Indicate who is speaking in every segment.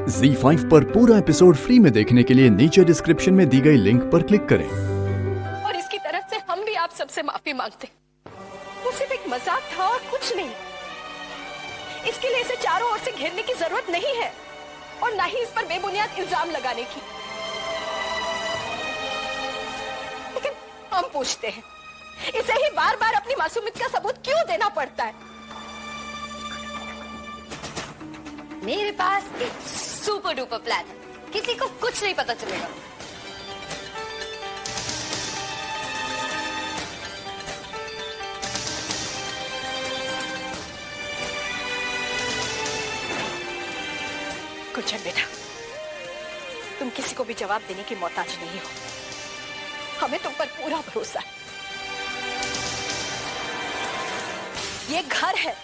Speaker 1: ZEE5 पर पूरा episode free में देखने के लिए नीचे डिस्क्रिप्शन में दी गई लिंक पर क्लिक करें।
Speaker 2: और इसकी तरफ से हम भी आप सबसे माफी मांगते। वो सिर्फ एक मजाक था और कुछ नहीं। इसके लिए इसे चारों ओर से घेरने की जरूरत नहीं है और ना ही इस पर बेबुनियाद इल्जाम लगाने की। लेकिन हम पूछते हैं, इसे ही बार बार अपनी मासूमियत का सबूत क्यों देना पड़ता है?
Speaker 3: मेरे पास एक सुपर डुपर प्लान है, किसी को कुछ नहीं पता चलेगा।
Speaker 2: गुंजन बेटा, तुम किसी को भी जवाब देने की मोहताज नहीं हो। हमें तुम पर पूरा भरोसा है। ये घर है,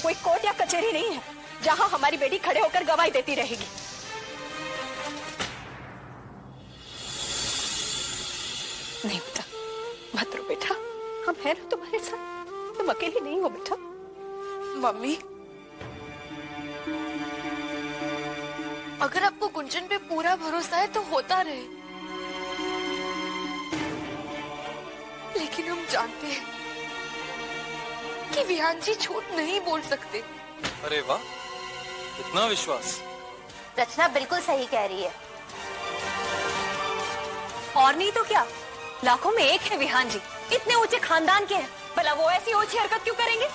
Speaker 2: कोई कोर्ट या कचहरी नहीं है जहां हमारी बेटी खड़े होकर गवाही देती रहेगी। नहीं बेटा, मत रो बेटा, हम हैं ना तुम्हारे साथ। तुम अकेली नहीं हो बेटा।
Speaker 4: मम्मी, अगर आपको गुंजन पे पूरा भरोसा है तो होता रहे, लेकिन हम जानते हैं कि विहान जी झूठ नहीं बोल सकते।
Speaker 5: अरे वाह, इतना विश्वास।
Speaker 3: रचना बिल्कुल सही कह रही है।
Speaker 2: और नहीं तो क्या, लाखों में एक है विहान जी, इतने ऊंचे खानदान के हैं, भला वो ऐसी ऊंची हरकत क्यों करेंगे?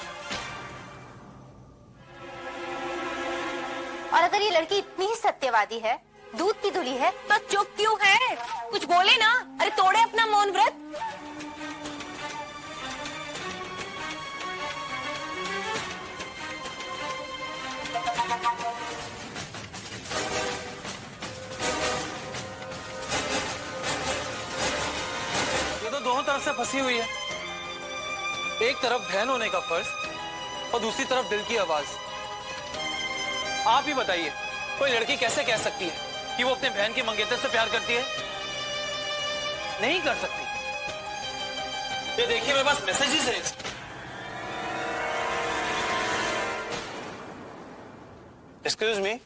Speaker 3: और अगर ये लड़की इतनी ही सत्यवादी है, दूध की धुली है,
Speaker 2: तो चुप क्यों है? कुछ बोले ना। अरे तोड़े अपना मौन व्रत।
Speaker 5: ये तो दोनों तरफ से फंसी हुई है। एक तरफ बहन होने का फर्ज और दूसरी तरफ दिल की आवाज। आप ही बताइए, कोई लड़की कैसे कह सकती है कि वो अपने बहन के मंगेतर से प्यार करती है? नहीं कर सकती। ये देखिए, मेरे पास मैसेजेस हैं। एक्सक्यूज मी,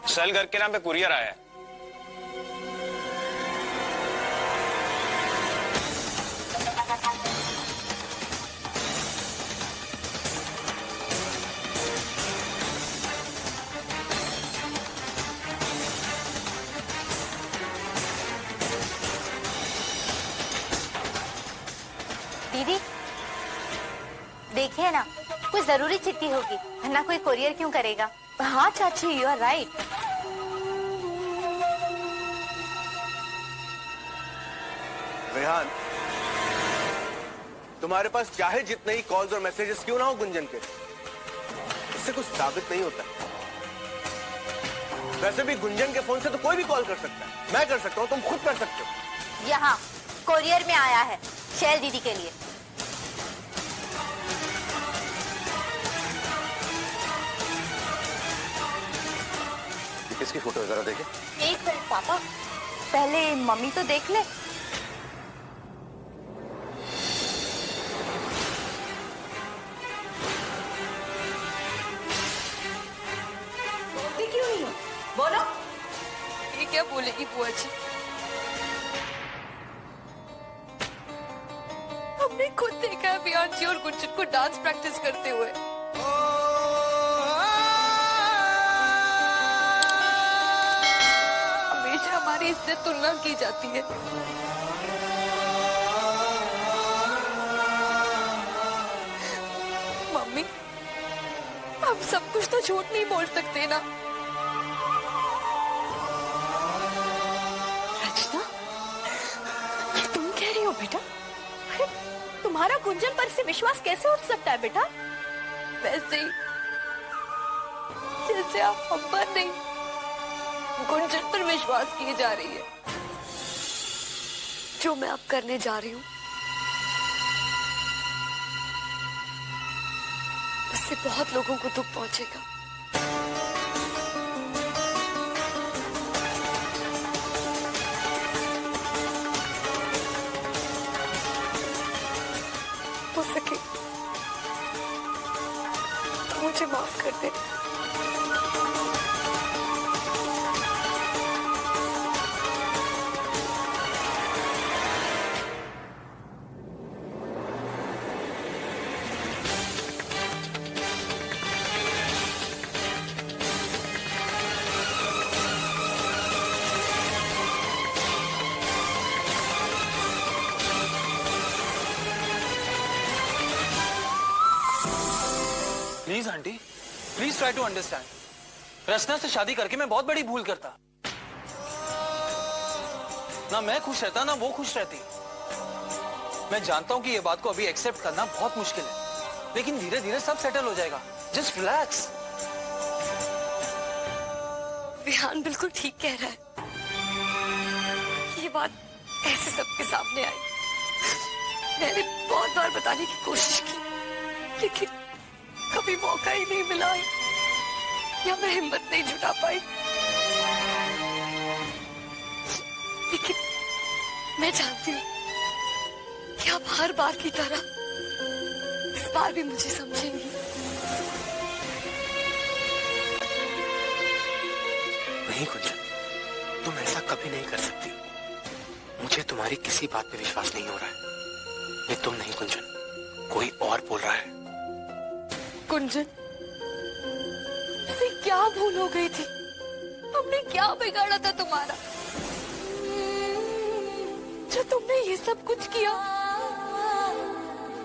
Speaker 6: सेल घर के नाम पे कुरियर आया है।
Speaker 3: दीदी देखिए ना, कोई जरूरी चिट्ठी होगी, वरना कोई कोरियर क्यों करेगा?
Speaker 2: हाँ चाची, यू आर राइट।
Speaker 7: रेहान, तुम्हारे पास चाहे जितने ही कॉल्स और मैसेजेस क्यों ना हो गुंजन के, इससे कुछ साबित नहीं होता। वैसे भी गुंजन के फोन से तो कोई भी कॉल कर सकता है। मैं कर सकता हूँ, तुम खुद कर सकते हो।
Speaker 3: यहाँ कोरियर में आया है, शैल दीदी के लिए।
Speaker 7: किसकी फोटो है, जरा देखे।
Speaker 3: एक मिनट पापा, पहले मम्मी तो देख ले।
Speaker 2: बोलती क्यों नहीं हो? बोलो।
Speaker 4: ये क्या बोलेगी बुआ जी? हमने खुद देखा है विहान जी और गुंजन को डांस प्रैक्टिस करते हुए। हमेशा हमारी इससे तुलना की जाती है। मम्मी, हम सब कुछ तो झूठ नहीं बोल सकते ना।
Speaker 2: रचना, ये तुम कह रही हो बेटा? अरे तुम्हारा गुंजन पर से विश्वास कैसे उठ सकता है बेटा?
Speaker 4: वैसे ही जैसे आप हम पर नहीं, गुंजन पर विश्वास किए जा रही है। जो मैं अब करने जा रही हूँ, उससे बहुत लोगों को दुख पहुंचेगा। मुझे माफ कर दे।
Speaker 5: Please aunty, please try to understand. Rachna से शादी करके मैं बहुत बड़ी भूल करता। ना मैं खुश रहता ना वो खुश रहती। मैं जानता हूं कि ये बात को अभी एक्सेप्ट करना बहुत मुश्किल है, लेकिन धीरे धीरे सब सेटल हो जाएगा। Just relax.
Speaker 4: विहान बिल्कुल ठीक कह रहा है। ये बात ऐसे सबके सामने आई। मैंने बहुत बार बताने की कोशिश की, लेकिन कभी मौका ही नहीं मिला या मैं हिम्मत नहीं जुटा पाई। लेकिन मैं जानती हूँ कि आप हर बार की तरह इस बार भी मुझे समझेंगी।
Speaker 8: नहीं गुंजन, तुम ऐसा कभी नहीं कर सकती। मुझे तुम्हारी किसी बात पे विश्वास नहीं हो रहा है। ये तुम नहीं गुंजन, कोई और बोल रहा है।
Speaker 4: गुंजन, मुझसे क्या भूल हो गई थी? हमने क्या बिगाड़ा था तुम्हारा जो तुमने ये सब कुछ किया?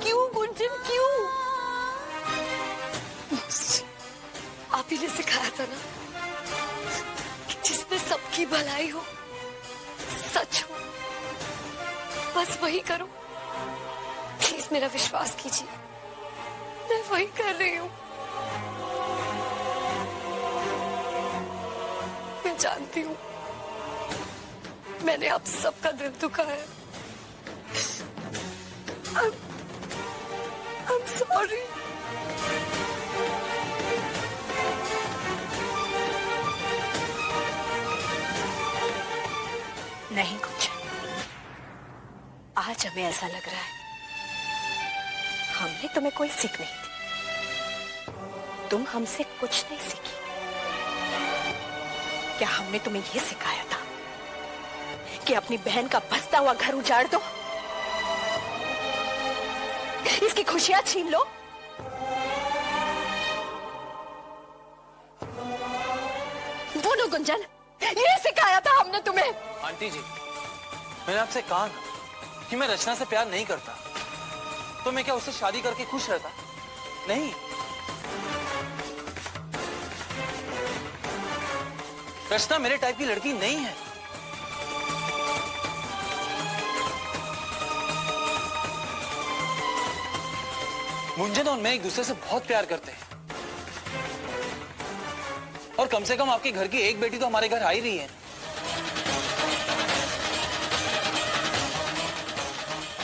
Speaker 4: क्यों गुंजन, क्यों? आप ही ने सिखाया था ना कि जिसमें सबकी भलाई हो, सच हो, बस वही करो। प्लीज मेरा विश्वास कीजिए, मैं वही कर रही हूँ। मैं जानती हूँ मैंने आप सबका दिल दुखाया। I'm sorry।
Speaker 2: नहीं कुछ, आज हमें ऐसा लग रहा है हमने तुम्हें कोई सीख नहीं दी। तुम हमसे कुछ नहीं सीखी। क्या हमने तुम्हें यह सिखाया था कि अपनी बहन का बसता हुआ घर उजाड़ दो, इसकी खुशियां छीन लो? बोलो गुंजन, ये सिखाया था हमने तुम्हें?
Speaker 5: आंटी जी, मैंने आपसे कहा ना कि मैं रचना से प्यार नहीं करता, तो मैं क्या उससे शादी करके खुश रहता? नहीं। रचना मेरे टाइप की लड़की नहीं है। गुंजन और मैं एक दूसरे से बहुत प्यार करते हैं, और कम से कम आपके घर की एक बेटी तो हमारे घर आ ही रही है।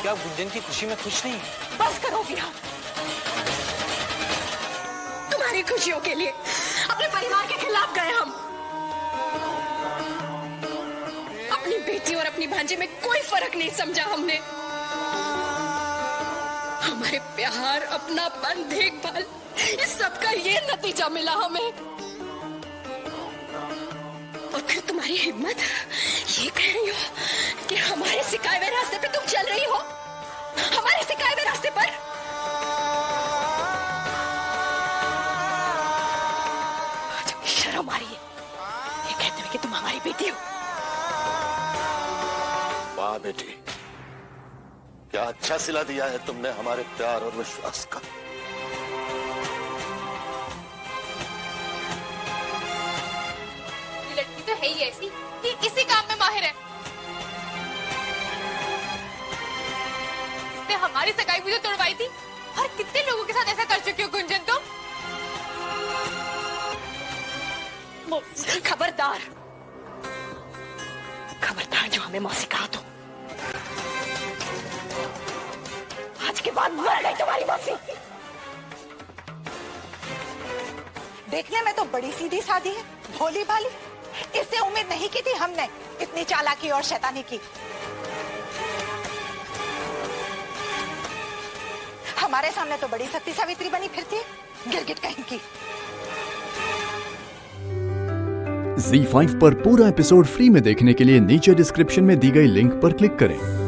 Speaker 5: क्या आप गुंजन की खुशी में खुश नहीं है?
Speaker 2: बस करो विहान। तुम्हारी खुशियों के लिए अपने परिवार के खिलाफ गए हम। अपनी बेटी और अपनी भांजे में कोई फर्क नहीं समझा हमने। हमारे प्यार, अपनापन, देखभाल, इस सब का ये नतीजा मिला हमें। और फिर तुम्हारी हिम्मत ये कह रही हो कि हमारे सिखाए हुए रास्ते पे तुम चल रही हो? हमारे सिखाए हुए रास्ते पर? शर्म आ रही है ये कहते हुए कि तुम हमारी बेटी हो।
Speaker 9: वाह बेटी, क्या अच्छा सिला दिया है तुमने हमारे प्यार और विश्वास का।
Speaker 4: ये लड़की तो है ही ऐसी कि इसी काम में माहिर है। इसने हमारी सगाई भी तो तोड़वाई थी, और कितने लोगों के साथ ऐसा कर चुकी हो गुंजन तुम?
Speaker 2: खबरदार, खबरदार जो हमें मौसी कहा तो। आज के बाद मर गई तुम्हारी मौसी।
Speaker 10: देखने में तो बड़ी सीधी सादी है, भोली भाली। इससे उम्मीद नहीं की थी हमने, इतनी चालाकी और शैतानी की। हमारे सामने तो बड़ी सती सावित्री बनी फिरती है, गिरगिट कहीं की।
Speaker 1: ZEE5 पर पूरा एपिसोड फ्री में देखने के लिए नीचे डिस्क्रिप्शन में दी गई लिंक पर क्लिक करें।